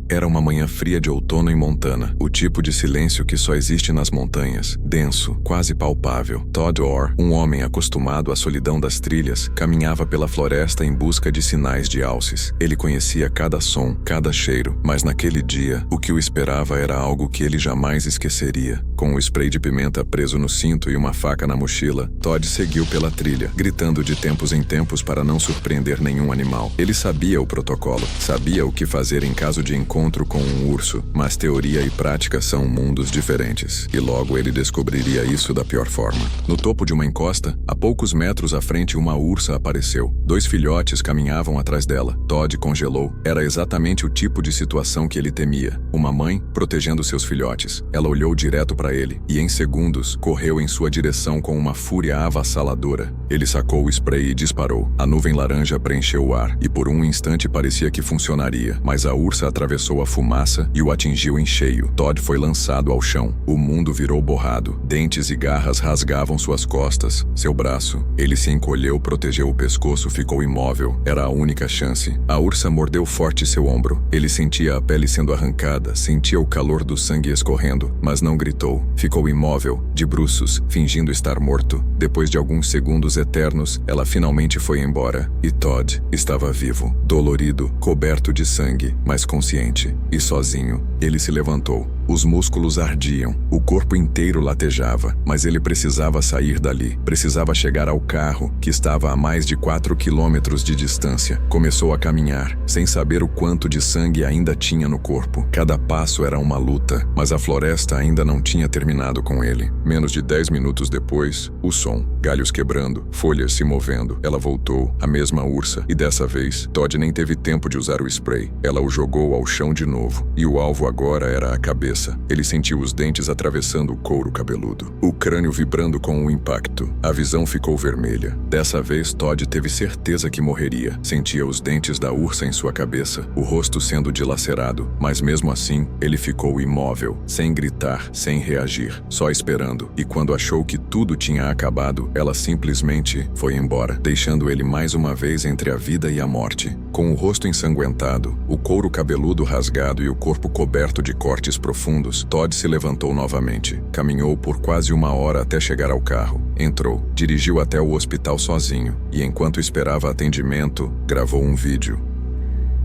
Era uma manhã fria de outono em Montana, o tipo de silêncio que só existe nas montanhas, denso, quase palpável. Todd Orr, um homem acostumado à solidão das trilhas, caminhava pela floresta em busca de sinais de alces. Ele conhecia cada som, cada cheiro, mas naquele dia, o que o esperava era algo que ele jamais esqueceria. Com um spray de pimenta preso no cinto e uma faca na mochila, Todd seguiu pela trilha, gritando de tempos em tempos para não surpreender nenhum animal. Ele sabia o protocolo, sabia o que fazer em caso de encontro com um urso, mas teoria e prática são mundos diferentes, e logo ele descobriria isso da pior forma. No topo de uma encosta, a poucos metros à frente, uma ursa apareceu. 2 filhotes caminhavam atrás dela. Todd congelou. Era exatamente o tipo de situação que ele temia. Uma mãe protegendo seus filhotes. Ela olhou direto para ele, e em segundos, correu em sua direção com uma fúria avassaladora. Ele sacou o spray e disparou. A nuvem laranja preencheu o ar, e por um instante parecia que funcionaria, mas a ursa atravessou a fumaça e o atingiu em cheio. Todd foi lançado ao chão. O mundo virou borrado. Dentes e garras rasgavam suas costas, seu braço. Ele se encolheu, protegeu o pescoço, ficou imóvel. Era a única chance. A ursa mordeu forte seu ombro. Ele sentia a pele sendo arrancada, sentia o calor do sangue escorrendo, mas não gritou. Ficou imóvel, de bruços, fingindo estar morto. Depois de alguns segundos eternos, ela finalmente foi embora. E Todd estava vivo, dolorido, coberto de sangue, mas consciente. E sozinho, ele se levantou. Os músculos ardiam, o corpo inteiro latejava, mas ele precisava sair dali. Precisava chegar ao carro, que estava a mais de 4 quilômetros de distância. Começou a caminhar, sem saber o quanto de sangue ainda tinha no corpo. Cada passo era uma luta, mas a floresta ainda não tinha terminado com ele. Menos de 10 minutos depois, o som. Galhos quebrando, folhas se movendo. Ela voltou, a mesma ursa, e dessa vez, Todd nem teve tempo de usar o spray. Ela o jogou ao chão de novo, e o alvo agora era a cabeça. Ele sentiu os dentes atravessando o couro cabeludo, o crânio vibrando com o impacto. A visão ficou vermelha. Dessa vez, Todd teve certeza que morreria. Sentia os dentes da ursa em sua cabeça, o rosto sendo dilacerado, mas mesmo assim, ele ficou imóvel, sem gritar, sem reagir, só esperando. E quando achou que tudo tinha acabado, ela simplesmente foi embora, deixando ele mais uma vez entre a vida e a morte. Com o rosto ensanguentado, o couro cabeludo rasgado e o corpo coberto de cortes profundos, Todd se levantou novamente. Caminhou por quase 1 hora até chegar ao carro. Entrou, dirigiu até o hospital sozinho, e enquanto esperava atendimento, gravou um vídeo.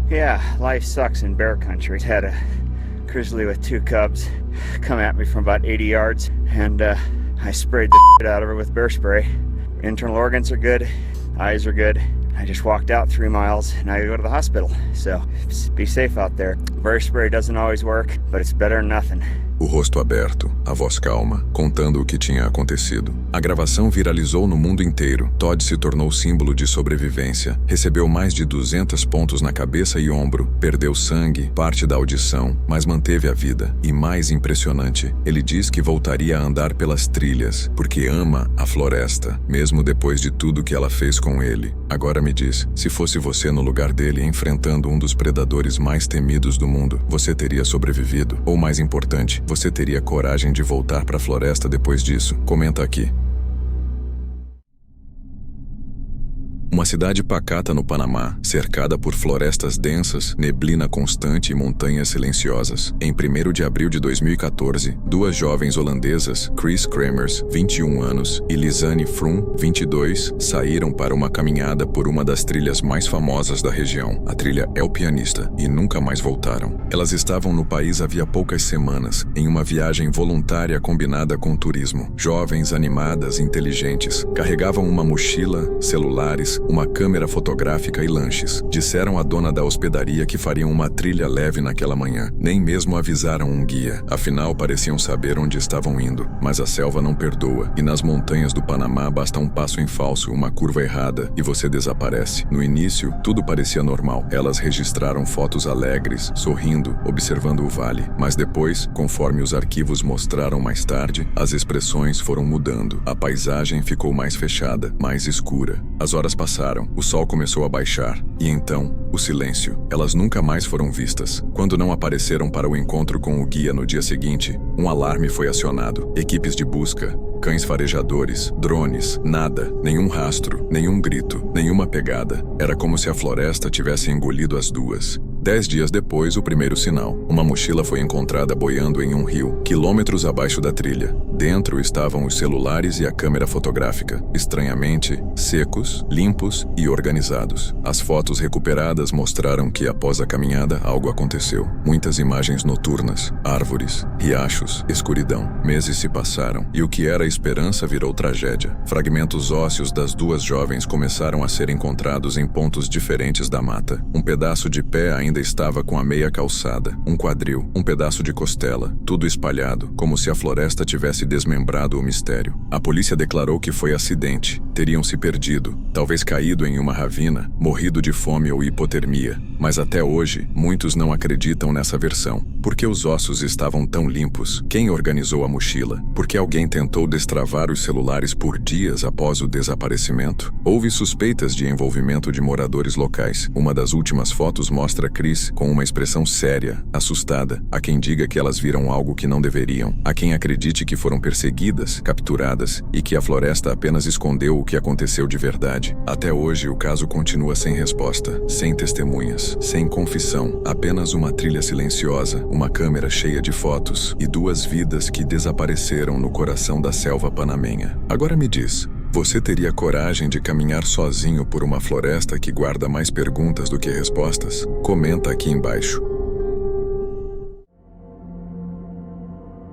Yeah, life sucks in bear country. Had a grizzly with 2 cubs come at me from about 80 yards, and I sprayed the shit out of her with bear spray. Internal organs are good, eyes are good. I just walked out 3 miles and I go to the hospital, so be safe out there. Bear spray doesn't always work, but it's better than nothing. O rosto aberto, a voz calma, contando o que tinha acontecido. A gravação viralizou no mundo inteiro. Todd se tornou símbolo de sobrevivência. Recebeu mais de 200 pontos na cabeça e ombro. Perdeu sangue, parte da audição, mas manteve a vida. E mais impressionante, ele diz que voltaria a andar pelas trilhas, porque ama a floresta, mesmo depois de tudo que ela fez com ele. Agora me diz, se fosse você no lugar dele enfrentando um dos predadores mais temidos do mundo, você teria sobrevivido? Ou mais importante, você teria coragem de voltar para a floresta depois disso? Comenta aqui. Uma cidade pacata no Panamá, cercada por florestas densas, neblina constante e montanhas silenciosas. Em 1º de abril de 2014, 2 jovens holandesas, Chris Kremers, 21 anos, e Lisanne Froome, 22, saíram para uma caminhada por uma das trilhas mais famosas da região, a trilha El Pianista, e nunca mais voltaram. Elas estavam no país havia poucas semanas, em uma viagem voluntária combinada com turismo. Jovens, animadas, inteligentes, carregavam uma mochila, celulares, uma câmera fotográfica e lanches. Disseram à dona da hospedaria que fariam uma trilha leve naquela manhã. Nem mesmo avisaram um guia, afinal pareciam saber onde estavam indo. Mas a selva não perdoa, e nas montanhas do Panamá basta um passo em falso, uma curva errada, e você desaparece. No início, tudo parecia normal. Elas registraram fotos alegres, sorrindo, observando o vale. Mas depois, conforme os arquivos mostraram mais tarde, as expressões foram mudando. A paisagem ficou mais fechada, mais escura. As horas passaram, o sol começou a baixar, e então, o silêncio. Elas nunca mais foram vistas. Quando não apareceram para o encontro com o guia no dia seguinte, um alarme foi acionado. Equipes de busca, cães farejadores, drones, nada, nenhum rastro, nenhum grito, nenhuma pegada. Era como se a floresta tivesse engolido as duas. 10 dias depois, o primeiro sinal. Uma mochila foi encontrada boiando em um rio, quilômetros abaixo da trilha. Dentro estavam os celulares e a câmera fotográfica, estranhamente secos, limpos e organizados. As fotos recuperadas mostraram que, após a caminhada, algo aconteceu. Muitas imagens noturnas, árvores, riachos, escuridão. Meses se passaram e o que era esperança virou tragédia. Fragmentos ósseos das duas jovens começaram a ser encontrados em pontos diferentes da mata. Um pedaço de pé ainda estava com a meia calçada, um quadril, um pedaço de costela, tudo espalhado, como se a floresta tivesse desmembrado o mistério. A polícia declarou que foi acidente. Teriam se perdido, talvez caído em uma ravina, morrido de fome ou hipotermia. Mas até hoje, muitos não acreditam nessa versão. Por que os ossos estavam tão limpos? Quem organizou a mochila? Por que alguém tentou destravar os celulares por dias após o desaparecimento? Houve suspeitas de envolvimento de moradores locais. Uma das últimas fotos mostra Chris com uma expressão séria, assustada. Há quem diga que elas viram algo que não deveriam. Há quem acredite que foram perseguidas, capturadas e que a floresta apenas escondeu o que aconteceu de verdade. Até hoje, o caso continua sem resposta, sem testemunhas, sem confissão, apenas uma trilha silenciosa, uma câmera cheia de fotos e duas vidas que desapareceram no coração da selva panamenha. Agora me diz, você teria coragem de caminhar sozinho por uma floresta que guarda mais perguntas do que respostas? Comenta aqui embaixo.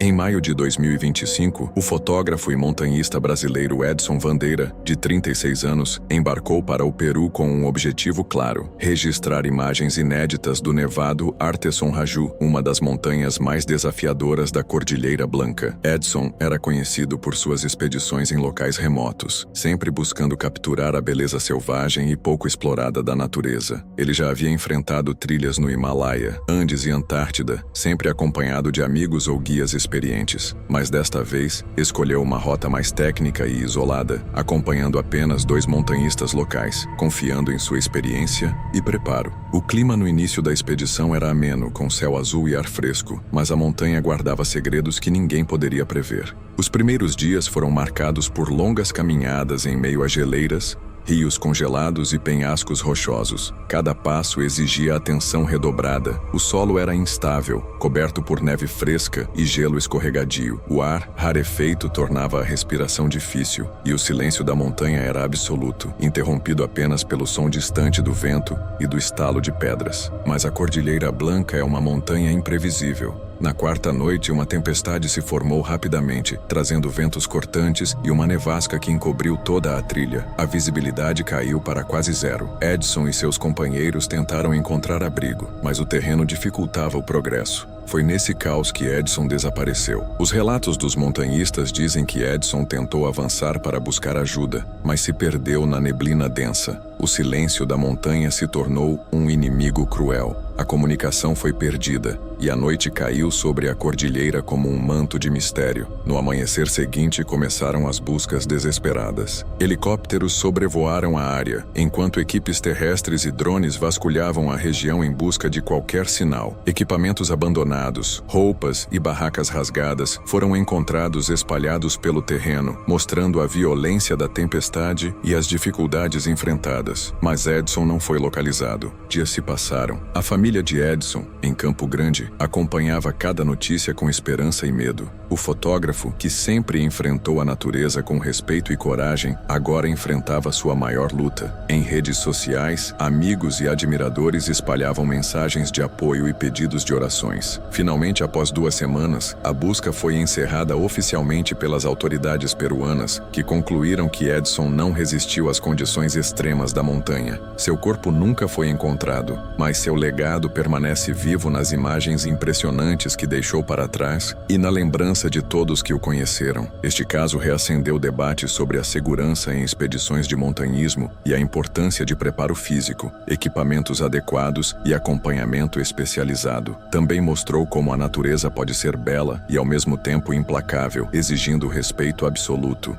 Em maio de 2025, o fotógrafo e montanhista brasileiro Edson Vandeira, de 36 anos, embarcou para o Peru com um objetivo claro: registrar imagens inéditas do nevado Arteson Raju, uma das montanhas mais desafiadoras da Cordilheira Blanca. Edson era conhecido por suas expedições em locais remotos, sempre buscando capturar a beleza selvagem e pouco explorada da natureza. Ele já havia enfrentado trilhas no Himalaia, Andes e Antártida, sempre acompanhado de amigos ou guias experientes, mas desta vez escolheu uma rota mais técnica e isolada, acompanhando apenas 2 montanhistas locais, confiando em sua experiência e preparo. O clima no início da expedição era ameno, com céu azul e ar fresco, mas a montanha guardava segredos que ninguém poderia prever. Os primeiros dias foram marcados por longas caminhadas em meio a geleiras, rios congelados e penhascos rochosos. Cada passo exigia atenção redobrada. O solo era instável, coberto por neve fresca e gelo escorregadio. O ar, rarefeito, tornava a respiração difícil, e o silêncio da montanha era absoluto, interrompido apenas pelo som distante do vento e do estalo de pedras. Mas a Cordilheira Blanca é uma montanha imprevisível. Na quarta noite, uma tempestade se formou rapidamente, trazendo ventos cortantes e uma nevasca que encobriu toda a trilha. A visibilidade caiu para quase zero. Edson e seus companheiros tentaram encontrar abrigo, mas o terreno dificultava o progresso. Foi nesse caos que Edson desapareceu. Os relatos dos montanhistas dizem que Edson tentou avançar para buscar ajuda, mas se perdeu na neblina densa. O silêncio da montanha se tornou um inimigo cruel. A comunicação foi perdida, e a noite caiu sobre a cordilheira como um manto de mistério. No amanhecer seguinte, começaram as buscas desesperadas. Helicópteros sobrevoaram a área, enquanto equipes terrestres e drones vasculhavam a região em busca de qualquer sinal. Equipamentos abandonados, roupas e barracas rasgadas foram encontrados espalhados pelo terreno, mostrando a violência da tempestade e as dificuldades enfrentadas. Mas Edson não foi localizado. Dias se passaram. A família de Edson, em Campo Grande, acompanhava cada notícia com esperança e medo. O fotógrafo, que sempre enfrentou a natureza com respeito e coragem, agora enfrentava sua maior luta. Em redes sociais, amigos e admiradores espalhavam mensagens de apoio e pedidos de orações. Finalmente, após 2 semanas, a busca foi encerrada oficialmente pelas autoridades peruanas, que concluíram que Edson não resistiu às condições extremas da montanha. Seu corpo nunca foi encontrado, mas seu legado permanece vivo nas imagens impressionantes que deixou para trás e na lembrança de todos que o conheceram. Este caso reacendeu debates sobre a segurança em expedições de montanhismo e a importância de preparo físico, equipamentos adequados e acompanhamento especializado. Também mostrou como a natureza pode ser bela e ao mesmo tempo implacável, exigindo respeito absoluto.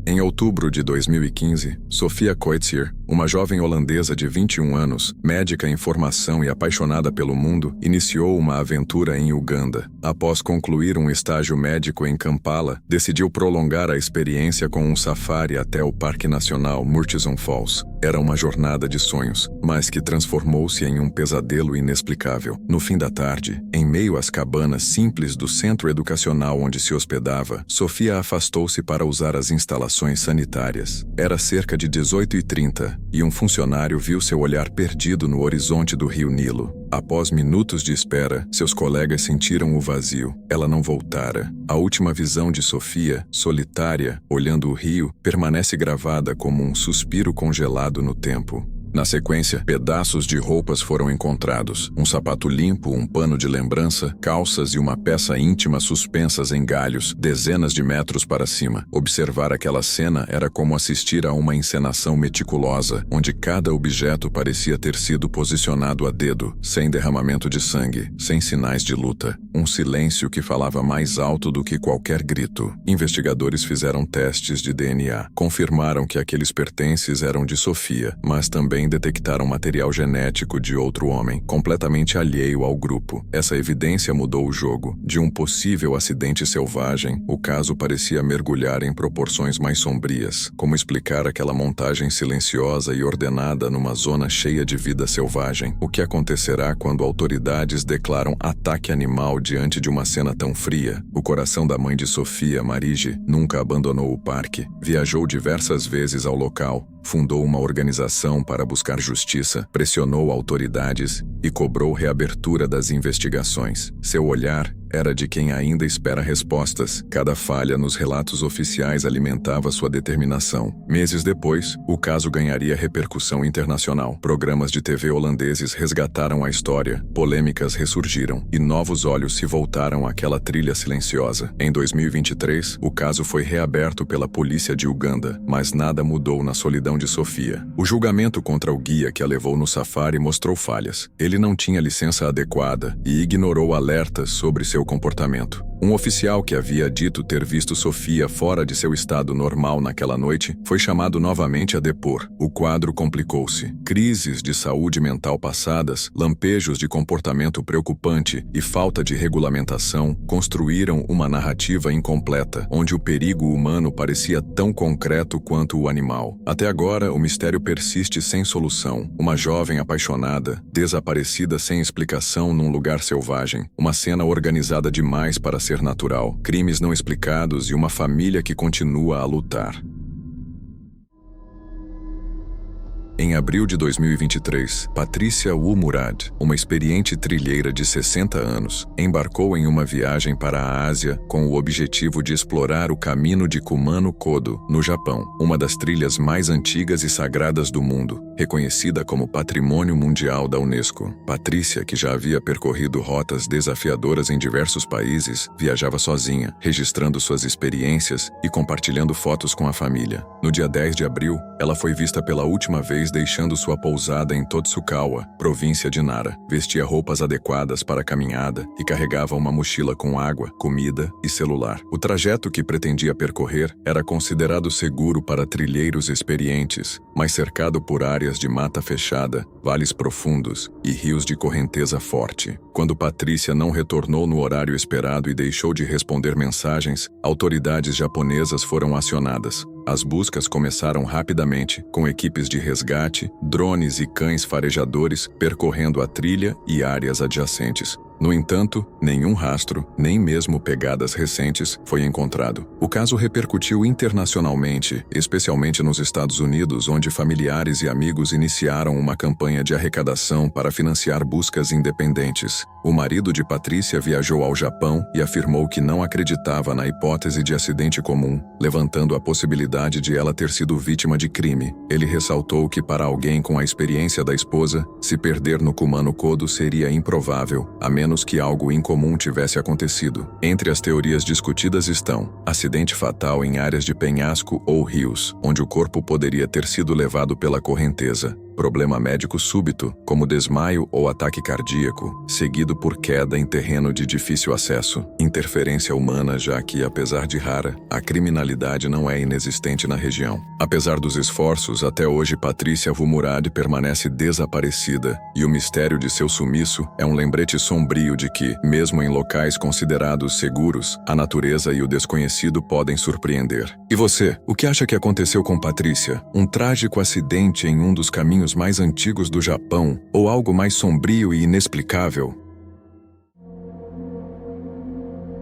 Em outubro de 2015, Sofia Coetzee, Uma jovem holandesa de 21 anos, médica em formação e apaixonada pelo mundo, iniciou uma aventura em Uganda. Após concluir um estágio médico em Kampala, decidiu prolongar a experiência com um safari até o Parque Nacional Murchison Falls. Era uma jornada de sonhos, mas que transformou-se em um pesadelo inexplicável. No fim da tarde, em meio às cabanas simples do centro educacional onde se hospedava, Sofia afastou-se para usar as instalações sanitárias. Era cerca de 18h30 e um funcionário viu seu olhar perdido no horizonte do rio Nilo. Após minutos de espera, seus colegas sentiram o vazio. Ela não voltara. A última visão de Sofia, solitária, olhando o rio, permanece gravada como um suspiro congelado no tempo. Na sequência, pedaços de roupas foram encontrados. Um sapato limpo, um pano de lembrança, calças e uma peça íntima suspensas em galhos, dezenas de metros para cima. Observar aquela cena era como assistir a uma encenação meticulosa, onde cada objeto parecia ter sido posicionado a dedo, sem derramamento de sangue, sem sinais de luta. Um silêncio que falava mais alto do que qualquer grito. Investigadores fizeram testes de DNA. Confirmaram que aqueles pertences eram de Sofia, mas também detectaram material genético de outro homem, completamente alheio ao grupo. Essa evidência mudou o jogo. De um possível acidente selvagem, o caso parecia mergulhar em proporções mais sombrias. Como explicar aquela montagem silenciosa e ordenada numa zona cheia de vida selvagem? O que acontecerá quando autoridades declaram ataque animal diante de uma cena tão fria? O coração da mãe de Sofia, Marije, nunca abandonou o parque. Viajou diversas vezes ao local, fundou uma organização para buscar justiça, pressionou autoridades e cobrou reabertura das investigações. Seu olhar era de quem ainda espera respostas. Cada falha nos relatos oficiais alimentava sua determinação. Meses depois, o caso ganharia repercussão internacional. Programas de TV holandeses resgataram a história, polêmicas ressurgiram e novos olhos se voltaram àquela trilha silenciosa. Em 2023, o caso foi reaberto pela polícia de Uganda, mas nada mudou na solidão de Sofia. O julgamento contra o guia que a levou no safari mostrou falhas. Ele não tinha licença adequada e ignorou alertas sobre seu comportamento. Um oficial que havia dito ter visto Sofia fora de seu estado normal naquela noite foi chamado novamente a depor. O quadro complicou-se. Crises de saúde mental passadas, lampejos de comportamento preocupante e falta de regulamentação construíram uma narrativa incompleta, onde o perigo humano parecia tão concreto quanto o animal. Até agora, o mistério persiste sem solução. Uma jovem apaixonada, desaparecida sem explicação num lugar selvagem. Uma cena organizada demais para ser natural, crimes não explicados e uma família que continua a lutar. Em abril de 2023, Patrícia Murad, uma experiente trilheira de 60 anos, embarcou em uma viagem para a Ásia com o objetivo de explorar o caminho de Kumano-Kodo, no Japão, uma das trilhas mais antigas e sagradas do mundo, reconhecida como Patrimônio Mundial da Unesco. Patrícia, que já havia percorrido rotas desafiadoras em diversos países, viajava sozinha, registrando suas experiências e compartilhando fotos com a família. No dia 10 de abril, ela foi vista pela última vez deixando sua pousada em Totsukawa, província de Nara. Vestia roupas adequadas para a caminhada e carregava uma mochila com água, comida e celular. O trajeto que pretendia percorrer era considerado seguro para trilheiros experientes, mas cercado por áreas de mata fechada, vales profundos e rios de correnteza forte. Quando Patrícia não retornou no horário esperado e deixou de responder mensagens, autoridades japonesas foram acionadas. As buscas começaram rapidamente, com equipes de resgate, drones e cães farejadores percorrendo a trilha e áreas adjacentes. No entanto, nenhum rastro, nem mesmo pegadas recentes, foi encontrado. O caso repercutiu internacionalmente, especialmente nos Estados Unidos, onde familiares e amigos iniciaram uma campanha de arrecadação para financiar buscas independentes. O marido de Patrícia viajou ao Japão e afirmou que não acreditava na hipótese de acidente comum, levantando a possibilidade de ela ter sido vítima de crime. Ele ressaltou que para alguém com a experiência da esposa, se perder no Kumano-Kodo seria improvável, a menos que algo incomum tivesse acontecido. Entre as teorias discutidas estão acidente fatal em áreas de penhasco ou rios, onde o corpo poderia ter sido levado pela correnteza, Problema médico súbito, como desmaio ou ataque cardíaco, seguido por queda em terreno de difícil acesso. Interferência humana, já que, apesar de rara, a criminalidade não é inexistente na região. Apesar dos esforços, até hoje Patrícia Vumurad permanece desaparecida, e o mistério de seu sumiço é um lembrete sombrio de que, mesmo em locais considerados seguros, a natureza e o desconhecido podem surpreender. E você, o que acha que aconteceu com Patrícia? Um trágico acidente em um dos caminhos mais antigos do Japão, ou algo mais sombrio e inexplicável?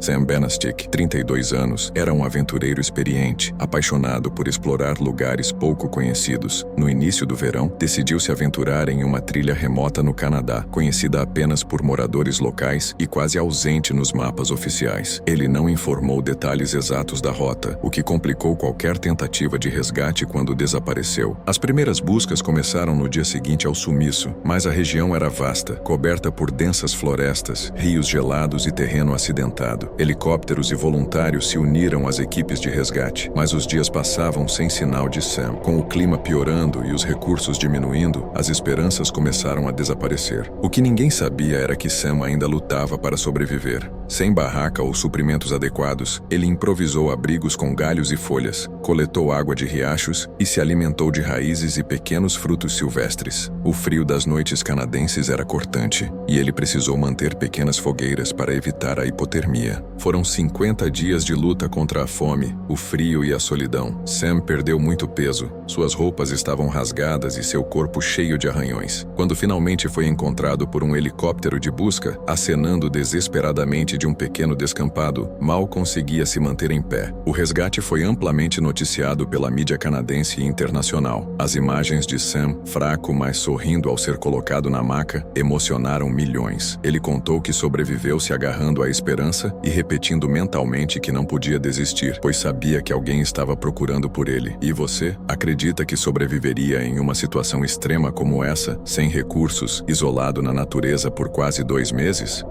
Sam Benastic, 32 anos, era um aventureiro experiente, apaixonado por explorar lugares pouco conhecidos. No início do verão, decidiu se aventurar em uma trilha remota no Canadá, conhecida apenas por moradores locais e quase ausente nos mapas oficiais. Ele não informou detalhes exatos da rota, o que complicou qualquer tentativa de resgate quando desapareceu. As primeiras buscas começaram no dia seguinte ao sumiço, mas a região era vasta, coberta por densas florestas, rios gelados e terreno acidentado. Helicópteros e voluntários se uniram às equipes de resgate, mas os dias passavam sem sinal de Sam. Com o clima piorando e os recursos diminuindo, as esperanças começaram a desaparecer. O que ninguém sabia era que Sam ainda lutava para sobreviver. Sem barraca ou suprimentos adequados, ele improvisou abrigos com galhos e folhas, coletou água de riachos e se alimentou de raízes e pequenos frutos silvestres. O frio das noites canadenses era cortante, e ele precisou manter pequenas fogueiras para evitar a hipotermia. Foram 50 dias de luta contra a fome, o frio e a solidão. Sam perdeu muito peso, suas roupas estavam rasgadas e seu corpo cheio de arranhões. Quando finalmente foi encontrado por um helicóptero de busca, acenando desesperadamente de um pequeno descampado, mal conseguia se manter em pé. O resgate foi amplamente noticiado pela mídia canadense e internacional. As imagens de Sam, fraco mas sorrindo ao ser colocado na maca, emocionaram milhões. Ele contou que sobreviveu se agarrando à esperança e repetindo mentalmente que não podia desistir, pois sabia que alguém estava procurando por ele. E você, acredita que sobreviveria em uma situação extrema como essa, sem recursos, isolado na natureza por quase 2 meses?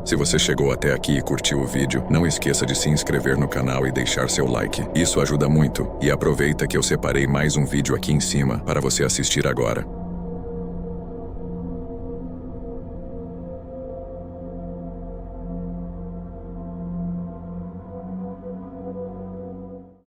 Se você chegou até aqui e curtiu o vídeo, não esqueça de se inscrever no canal e deixar seu like. Isso ajuda muito. E aproveita que eu separei mais um vídeo aqui em cima para você assistir agora.